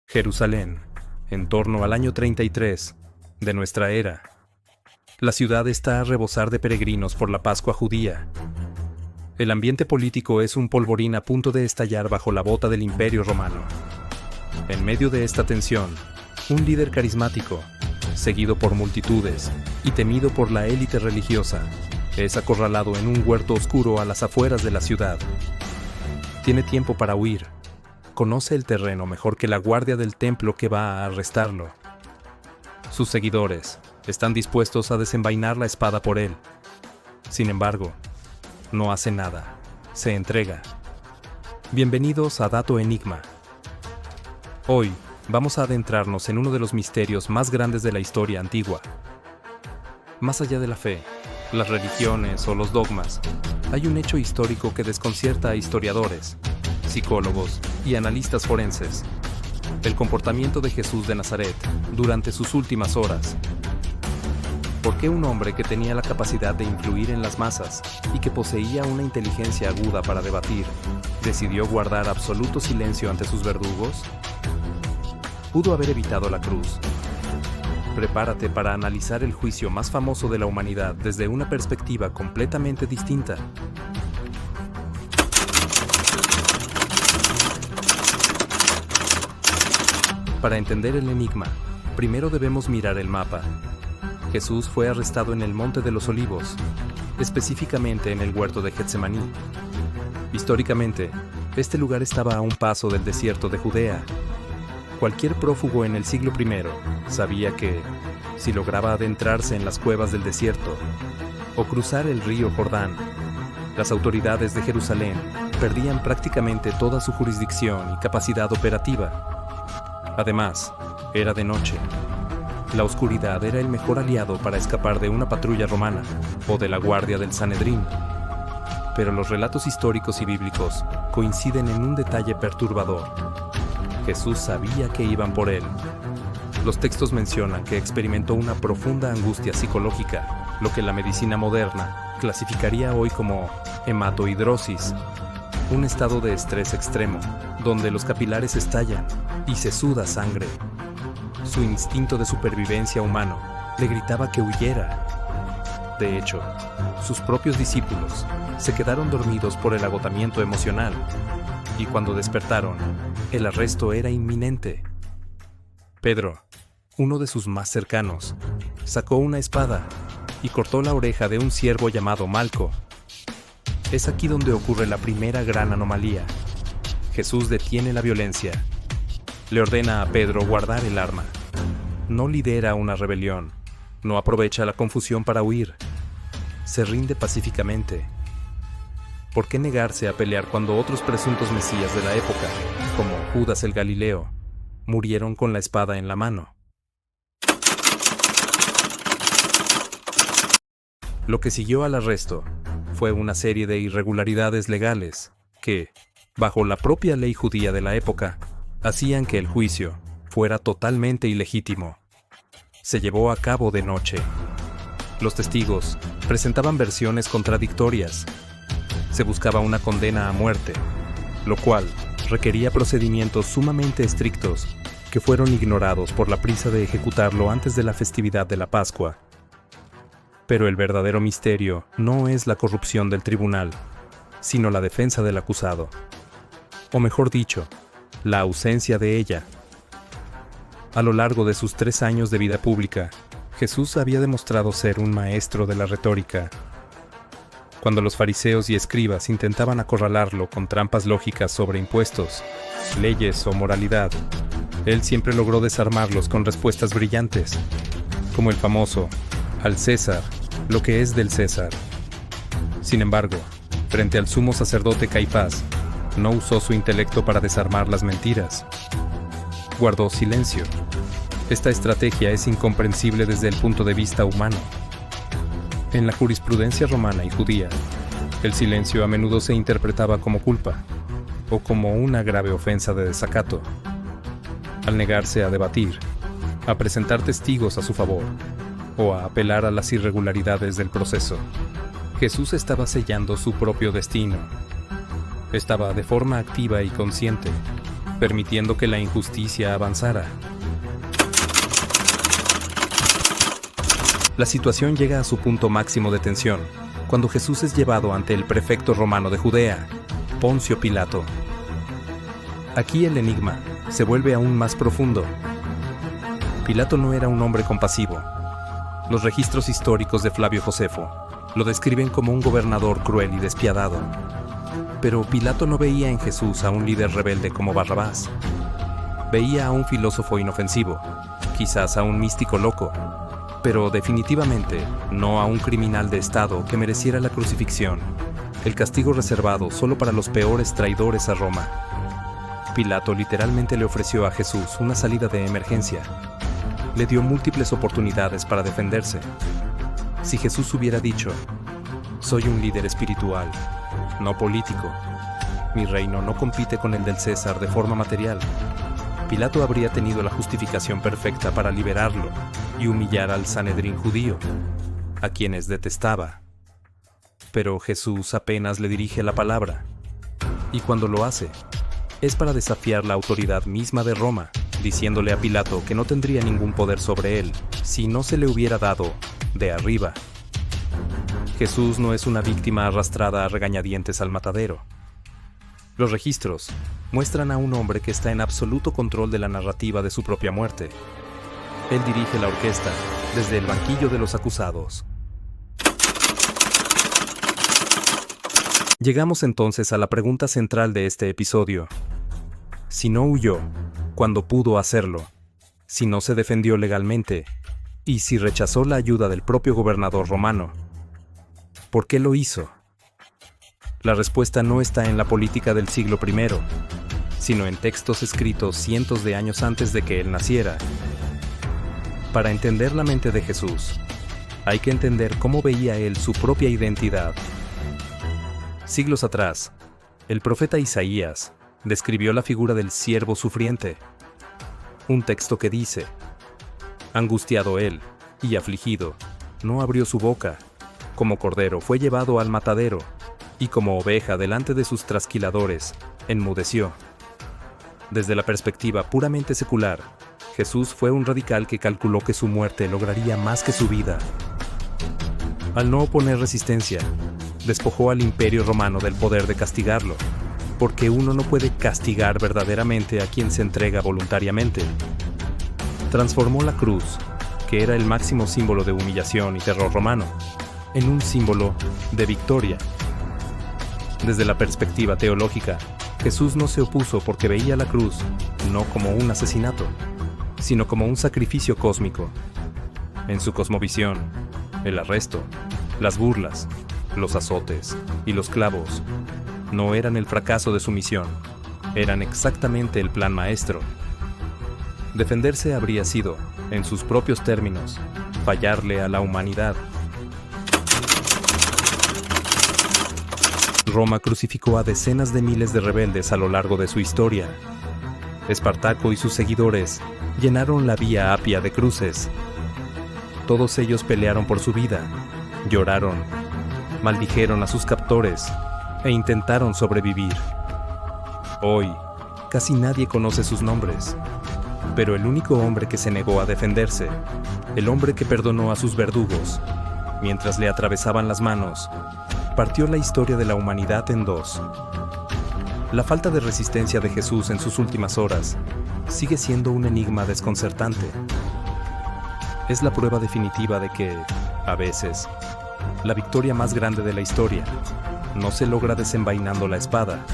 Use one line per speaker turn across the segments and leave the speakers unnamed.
Jerusalén, en torno al año 33 de nuestra era. La ciudad está a rebosar de peregrinos por la Pascua judía. El ambiente político es un polvorín a punto de estallar bajo la bota del Imperio Romano. En medio de esta tensión, un líder carismático, seguido por multitudes y temido por la élite religiosa, es acorralado en un huerto oscuro a las afueras de la ciudad. Tiene tiempo para huir. Conoce el terreno mejor que la guardia del templo que va a arrestarlo. Sus seguidores están dispuestos a desenvainar la espada por él. Sin embargo, no hace nada. Se entrega. Bienvenidos a Dato Enigma. Hoy vamos a adentrarnos en uno de los misterios más grandes de la historia antigua. Más allá de la fe, las religiones o los dogmas, hay un hecho histórico que desconcierta a historiadores, psicólogos y analistas forenses: el comportamiento de Jesús de Nazaret durante sus últimas horas. ¿Por qué un hombre que tenía la capacidad de influir en las masas y que poseía una inteligencia aguda para debatir, decidió guardar absoluto silencio ante sus verdugos? Pudo haber evitado la cruz. Prepárate para analizar el juicio más famoso de la humanidad desde una perspectiva completamente distinta. Para entender el enigma, primero debemos mirar el mapa. Jesús fue arrestado en el Monte de los Olivos, específicamente en el huerto de Getsemaní. Históricamente, este lugar estaba a un paso del desierto de Judea. Cualquier prófugo en el siglo I sabía que, si lograba adentrarse en las cuevas del desierto o cruzar el río Jordán, las autoridades de Jerusalén perdían prácticamente toda su jurisdicción y capacidad operativa. Además, era de noche. La oscuridad era el mejor aliado para escapar de una patrulla romana o de la guardia del Sanedrín. Pero los relatos históricos y bíblicos coinciden en un detalle perturbador. Jesús sabía que iban por él. Los textos mencionan que experimentó una profunda angustia psicológica, lo que la medicina moderna clasificaría hoy como hematohidrosis, un estado de estrés extremo, donde los capilares estallan y se suda sangre. Su instinto de supervivencia humano le gritaba que huyera. De hecho, sus propios discípulos se quedaron dormidos por el agotamiento emocional, y cuando despertaron, el arresto era inminente. Pedro, uno de sus más cercanos, sacó una espada y cortó la oreja de un siervo llamado Malco. Es aquí donde ocurre la primera gran anomalía. Jesús detiene la violencia. Le ordena a Pedro guardar el arma. No lidera una rebelión. No aprovecha la confusión para huir. Se rinde pacíficamente. ¿Por qué negarse a pelear cuando otros presuntos mesías de la época, como Judas el Galileo, murieron con la espada en la mano? Lo que siguió al arresto fue una serie de irregularidades legales que, bajo la propia ley judía de la época, hacían que el juicio fuera totalmente ilegítimo. Se llevó a cabo de noche. Los testigos presentaban versiones contradictorias. Se buscaba una condena a muerte, lo cual requería procedimientos sumamente estrictos que fueron ignorados por la prisa de ejecutarlo antes de la festividad de la Pascua. Pero el verdadero misterio no es la corrupción del tribunal, sino la defensa del acusado. O mejor dicho, la ausencia de ella. A lo largo de sus 3 años de vida pública, Jesús había demostrado ser un maestro de la retórica. Cuando los fariseos y escribas intentaban acorralarlo con trampas lógicas sobre impuestos, leyes o moralidad, él siempre logró desarmarlos con respuestas brillantes, como el famoso «Al César, lo que es del César». Sin embargo, frente al sumo sacerdote Caifás, no usó su intelecto para desarmar las mentiras. Guardó silencio. Esta estrategia es incomprensible desde el punto de vista humano. En la jurisprudencia romana y judía, el silencio a menudo se interpretaba como culpa o como una grave ofensa de desacato. Al negarse a debatir, a presentar testigos a su favor o a apelar a las irregularidades del proceso, Jesús estaba sellando su propio destino. Estaba de forma activa y consciente permitiendo que la injusticia avanzara. La situación llega a su punto máximo de tensión cuando Jesús es llevado ante el prefecto romano de Judea, Poncio Pilato. Aquí el enigma se vuelve aún más profundo. Pilato no era un hombre compasivo. Los registros históricos de Flavio Josefo lo describen como un gobernador cruel y despiadado. Pero Pilato no veía en Jesús a un líder rebelde como Barrabás. Veía a un filósofo inofensivo, quizás a un místico loco, pero definitivamente no a un criminal de Estado que mereciera la crucifixión, el castigo reservado solo para los peores traidores a Roma. Pilato literalmente le ofreció a Jesús una salida de emergencia. Le dio múltiples oportunidades para defenderse. Si Jesús hubiera dicho: soy un líder espiritual, no político. Mi reino no compite con el del César de forma material. Pilato habría tenido la justificación perfecta para liberarlo y humillar al Sanedrín judío, a quienes detestaba. Pero Jesús apenas le dirige la palabra, y cuando lo hace, es para desafiar la autoridad misma de Roma, diciéndole a Pilato que no tendría ningún poder sobre él si no se le hubiera dado de arriba. Jesús no es una víctima arrastrada a regañadientes al matadero. Los registros muestran a un hombre que está en absoluto control de la narrativa de su propia muerte. Él dirige la orquesta desde el banquillo de los acusados. Llegamos entonces a la pregunta central de este episodio. Si no huyó cuando pudo hacerlo, si no se defendió legalmente, y si rechazó la ayuda del propio gobernador romano, ¿por qué lo hizo? La respuesta no está en la política del siglo I, sino en textos escritos cientos de años antes de que él naciera. Para entender la mente de Jesús, hay que entender cómo veía él su propia identidad. Siglos atrás, el profeta Isaías describió la figura del siervo sufriente, un texto que dice: angustiado él y afligido, no abrió su boca, como cordero fue llevado al matadero, y como oveja delante de sus trasquiladores, enmudeció. Desde la perspectiva puramente secular, Jesús fue un radical que calculó que su muerte lograría más que su vida. Al no oponer resistencia, despojó al Imperio Romano del poder de castigarlo, porque uno no puede castigar verdaderamente a quien se entrega voluntariamente. Transformó la cruz, que era el máximo símbolo de humillación y terror romano, en un símbolo de victoria. Desde la perspectiva teológica, Jesús no se opuso porque veía la cruz no como un asesinato, sino como un sacrificio cósmico. En su cosmovisión, el arresto, las burlas, los azotes y los clavos no eran el fracaso de su misión, eran exactamente el plan maestro. Defenderse habría sido, en sus propios términos, fallarle a la humanidad. Roma crucificó a decenas de miles de rebeldes a lo largo de su historia. Espartaco y sus seguidores llenaron la Vía Apia de cruces. Todos ellos pelearon por su vida, lloraron, maldijeron a sus captores e intentaron sobrevivir. Hoy, casi nadie conoce sus nombres, pero el único hombre que se negó a defenderse, el hombre que perdonó a sus verdugos, mientras le atravesaban las manos, partió la historia de la humanidad en dos. La falta de resistencia de Jesús en sus últimas horas sigue siendo un enigma desconcertante. Es la prueba definitiva de que, a veces, la victoria más grande de la historia no se logra desenvainando la espada,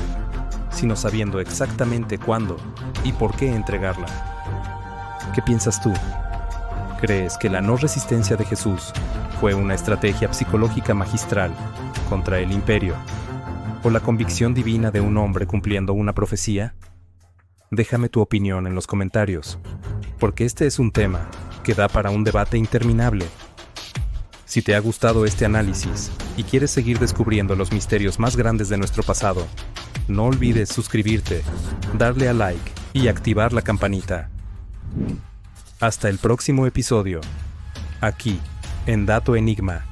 sino sabiendo exactamente cuándo y por qué entregarla. ¿Qué piensas tú? ¿Crees que la no resistencia de Jesús fue una estrategia psicológica magistral contra el imperio, o la convicción divina de un hombre cumpliendo una profecía? Déjame tu opinión en los comentarios, porque este es un tema que da para un debate interminable. Si te ha gustado este análisis y quieres seguir descubriendo los misterios más grandes de nuestro pasado, no olvides suscribirte, darle a like y activar la campanita. Hasta el próximo episodio, aquí, en Dato Enigma.